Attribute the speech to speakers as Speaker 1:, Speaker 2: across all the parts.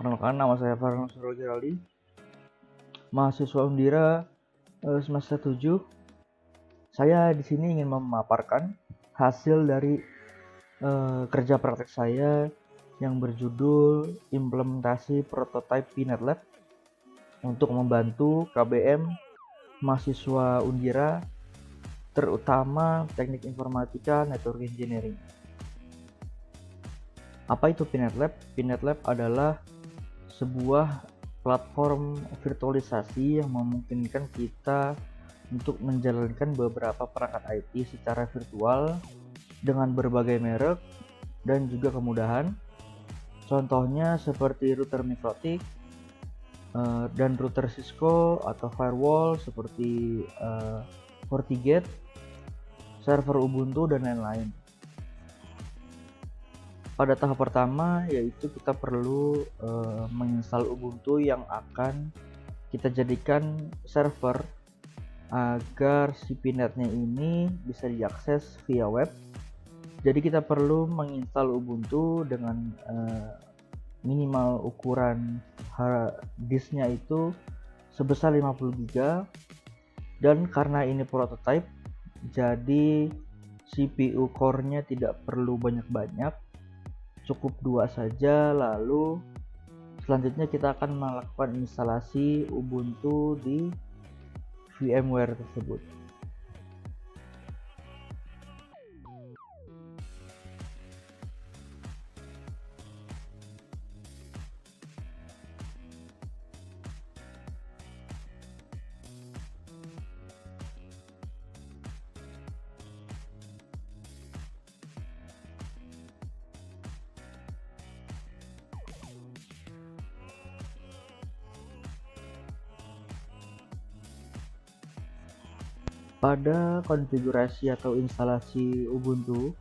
Speaker 1: Perkenalkan, nama saya Farhan Surogiraldi, mahasiswa Undira semester 7. Saya di sini ingin memaparkan hasil dari kerja praktek saya yang berjudul implementasi prototipe Pinet Lab untuk membantu KBM mahasiswa Undira, terutama teknik informatika network engineering. Apa itu Pinet Lab? Pinet Lab adalah sebuah platform virtualisasi yang memungkinkan kita untuk menjalankan beberapa perangkat IT secara virtual dengan berbagai merek dan juga kemudahan. Contohnya seperti router Mikrotik dan router Cisco atau firewall seperti FortiGate, server Ubuntu dan lain-lain. Pada tahap pertama yaitu kita perlu menginstal Ubuntu yang akan kita jadikan server agar si pinetnya ini bisa diakses via web. Jadi kita perlu menginstal Ubuntu dengan minimal ukuran disknya itu sebesar 50 GB, dan karena ini prototype jadi CPU core-nya tidak perlu banyak-banyak, cukup 2 saja. Lalu selanjutnya kita akan melakukan instalasi Ubuntu di VMware tersebut. Pada konfigurasi atau instalasi Ubuntu,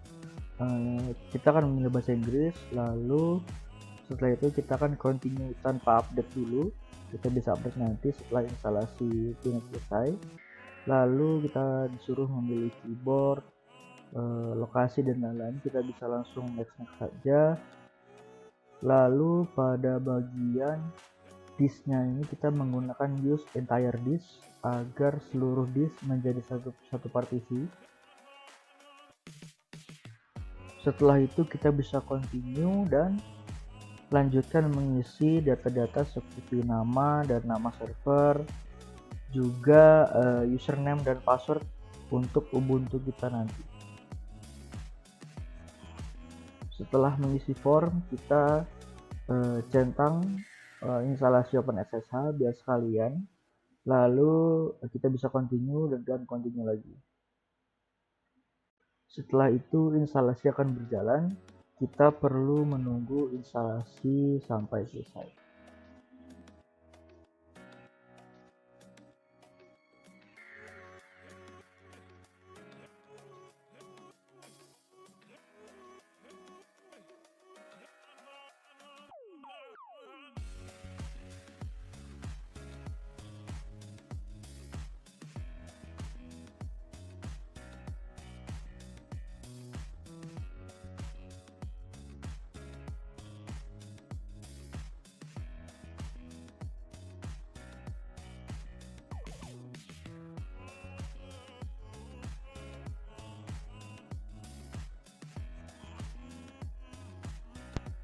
Speaker 1: kita akan memilih bahasa Inggris, lalu setelah itu kita akan continue tanpa update dulu. Kita bisa update nanti setelah instalasi Pinet selesai. Lalu kita disuruh memilih keyboard, lokasi dan lain-lain. Kita bisa langsung next saja. Lalu pada bagian disknya ini kita menggunakan use entire disk agar seluruh disk menjadi satu partisi. Setelah itu kita bisa continue dan lanjutkan mengisi data-data seperti nama dan nama server, juga username dan password untuk Ubuntu kita nanti. Setelah mengisi form, kita centang instalasi OpenSSH biar sekalian, lalu kita bisa continue dan continue lagi. Setelah itu instalasi akan berjalan. Kita perlu menunggu instalasi sampai selesai.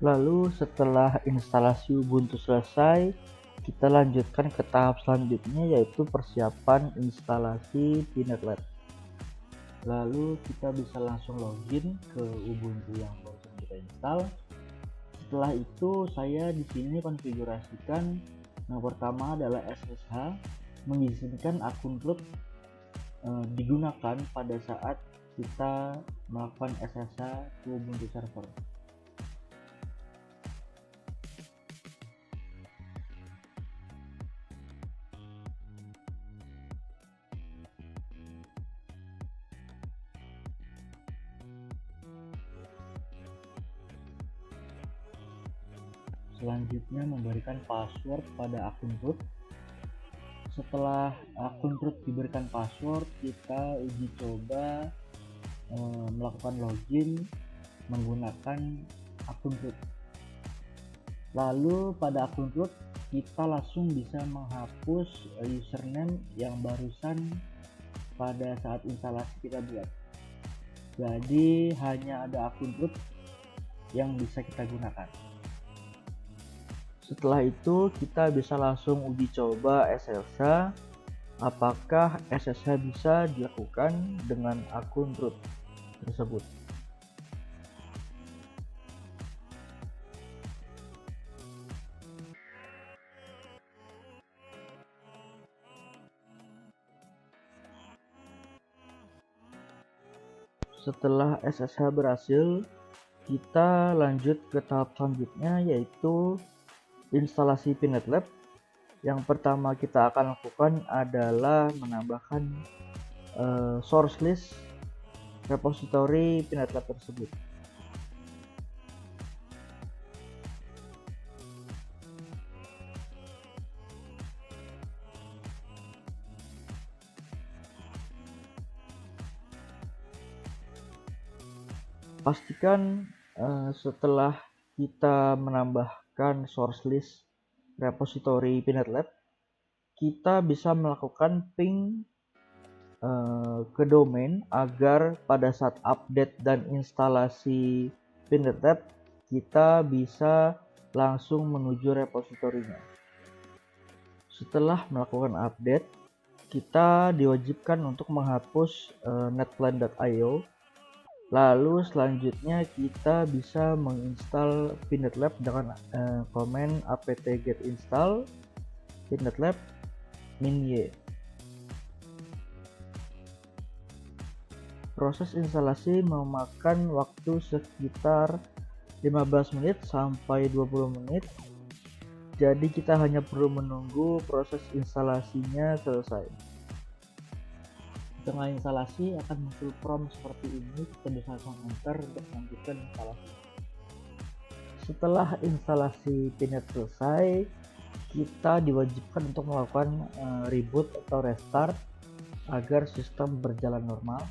Speaker 1: Lalu setelah instalasi Ubuntu selesai, kita lanjutkan ke tahap selanjutnya, yaitu persiapan instalasi Pinet Lab. Lalu kita bisa langsung login ke Ubuntu yang baru kita install. Setelah itu saya di sini konfigurasikan yang pertama adalah SSH, mengizinkan akun root digunakan pada saat kita melakukan SSH ke Ubuntu server. Selanjutnya memberikan password pada akun root. Setelah akun root diberikan password, kita uji coba melakukan login menggunakan akun root. Lalu pada akun root kita langsung bisa menghapus username yang barusan pada saat instalasi kita buat. Jadi hanya ada akun root yang bisa kita gunakan. Setelah itu kita bisa langsung uji coba SSH, apakah SSH bisa dilakukan dengan akun root tersebut. Setelah SSH berhasil, kita lanjut ke tahap selanjutnya, yaitu instalasi PinNetLab. Yang pertama kita akan lakukan adalah menambahkan source list repository PinNetLab tersebut. Pastikan setelah kita menambahkan source list repository PinNetLab, kita bisa melakukan ping ke domain agar pada saat update dan instalasi PinNetLab kita bisa langsung menuju repositorinya. Setelah melakukan update, kita diwajibkan untuk menghapus netplan.io. Lalu selanjutnya kita bisa menginstal PinNetLab dengan komen apt-get install PinNetLab -y. Proses instalasi memakan waktu sekitar 15 menit sampai 20 menit. Jadi kita hanya perlu menunggu proses instalasinya selesai. Setelah instalasi akan muncul prompt seperti ini, kita bisa langsung enter untuk melanjutkan instalasi. Setelah instalasi PinNet selesai, kita diwajibkan untuk melakukan reboot atau restart agar sistem berjalan normal.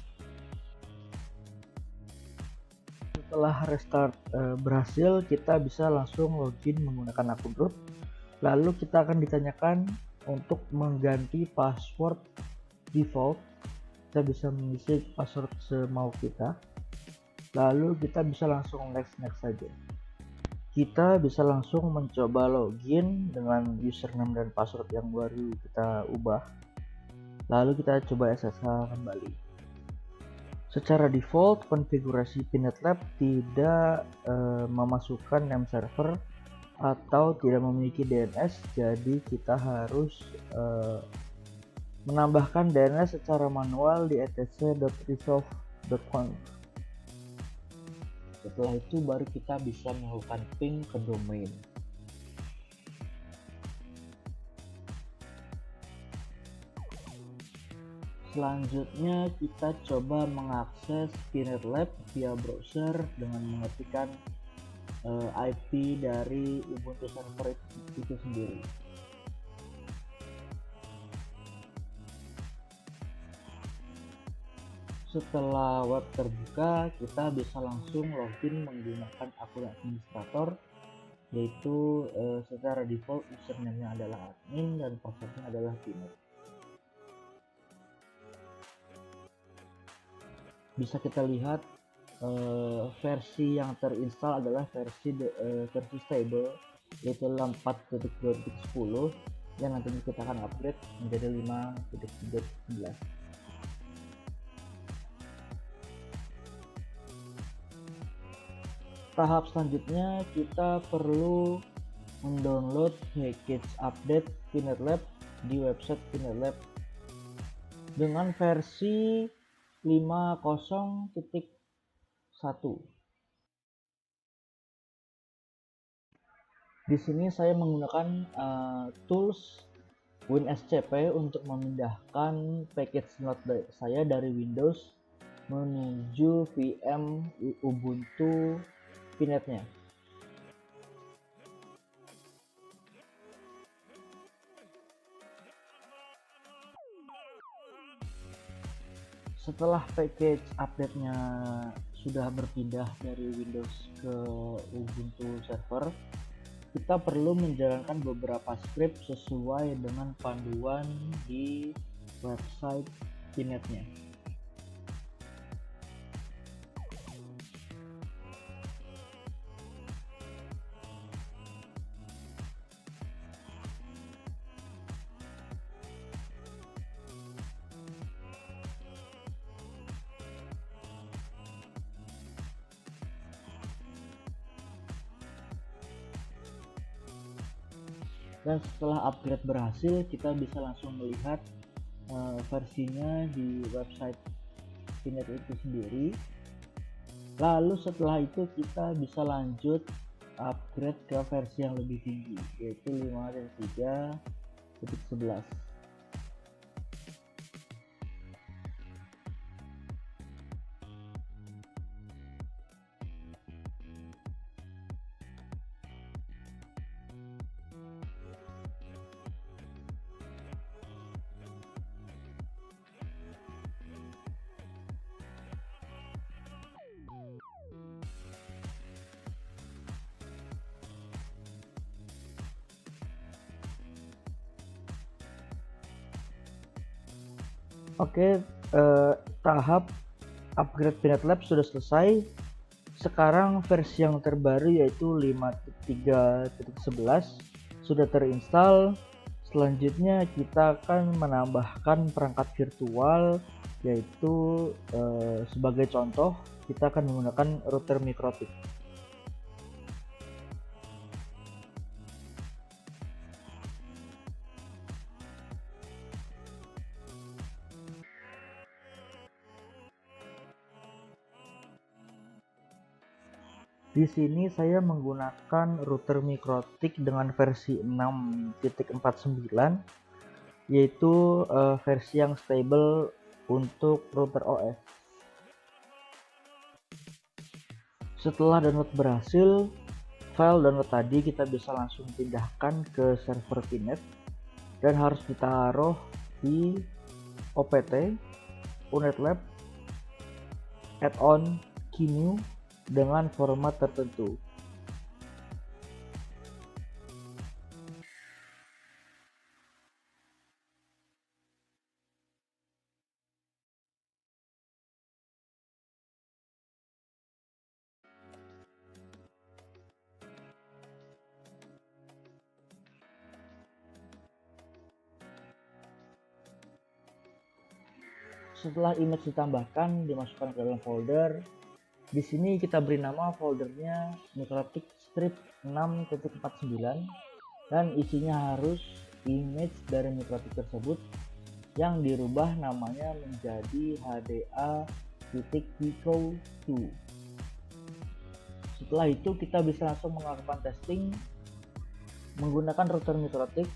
Speaker 1: Setelah restart berhasil, kita bisa langsung login menggunakan akun root. Lalu kita akan ditanyakan untuk mengganti password default. Kita bisa mengisi password semau kita, lalu kita bisa langsung next saja. Kita bisa langsung mencoba login dengan username dan password yang baru kita ubah, lalu kita coba SSH kembali. Secara default konfigurasi PinNetLab tidak memasukkan name server atau tidak memiliki DNS, jadi kita harus menambahkan DNS secara manual di etc.resolve.conf. Setelah itu baru kita bisa melakukan ping ke domain. Selanjutnya kita coba mengakses PinNetLab via browser dengan mengetikkan IP dari Ubuntu server itu sendiri. Setelah web terbuka, kita bisa langsung login menggunakan akun administrator, yaitu secara default username-nya adalah admin dan password-nya adalah pinnet. Bisa kita lihat versi yang terinstall adalah versi stable, yaitu 4.2.10 yang nanti kita akan upgrade menjadi 5.3.11. Tahap selanjutnya kita perlu mendownload package update PinNetLab di website PinNetLab dengan versi 5.0.1. Di sini saya menggunakan tools WinSCP untuk memindahkan package node saya dari Windows menuju VM Ubuntu Pinetnya. Setelah package update-nya sudah berpindah dari Windows ke Ubuntu server, kita perlu menjalankan beberapa script sesuai dengan panduan di website pinetnya. Dan setelah upgrade berhasil, kita bisa langsung melihat versinya di website Pinet itu sendiri. Lalu setelah itu kita bisa lanjut upgrade ke versi yang lebih tinggi, yaitu 5.3.11. Oke, tahap upgrade Pinet Lab sudah selesai. Sekarang versi yang terbaru yaitu 5.3.11 sudah terinstall. Selanjutnya kita akan menambahkan perangkat virtual, yaitu sebagai contoh kita akan menggunakan router MikroTik. Di sini saya menggunakan router MikroTik dengan versi 6.49, yaitu versi yang stable untuk router OS. Setelah download berhasil, file download tadi kita bisa langsung pindahkan ke server Pinet dan harus ditaruh di OPT Unetlab add-on QEMU dengan format tertentu. Setelah image ditambahkan, dimasukkan ke dalam folder. Di sini kita beri nama foldernya MikroTik strip 6.49 dan isinya harus image dari MikroTik tersebut yang dirubah namanya menjadi HDA.Pico2. Setelah itu kita bisa langsung melakukan testing menggunakan router MikroTik.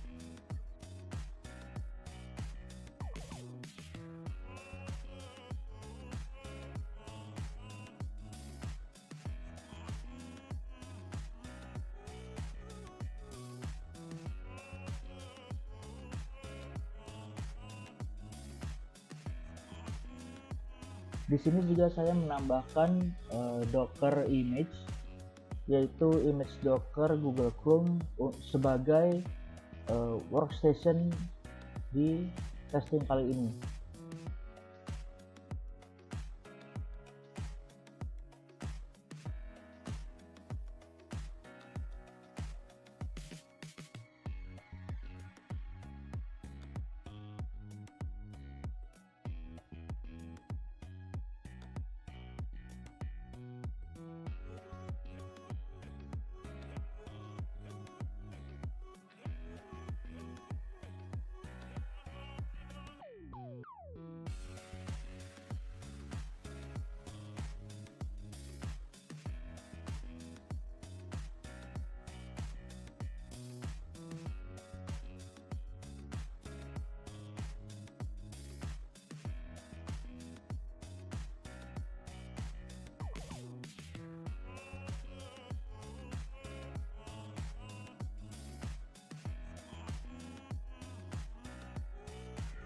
Speaker 1: Di sini juga saya menambahkan Docker image, yaitu image Docker Google Chrome sebagai workstation di testing kali ini.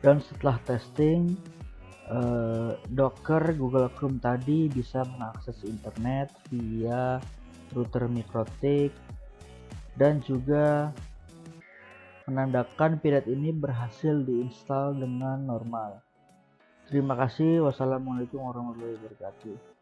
Speaker 1: Dan setelah testing, Docker Google Chrome tadi bisa mengakses internet via router MikroTik dan juga menandakan pirate ini berhasil diinstal dengan normal. Terima kasih. Wassalamualaikum warahmatullahi wabarakatuh.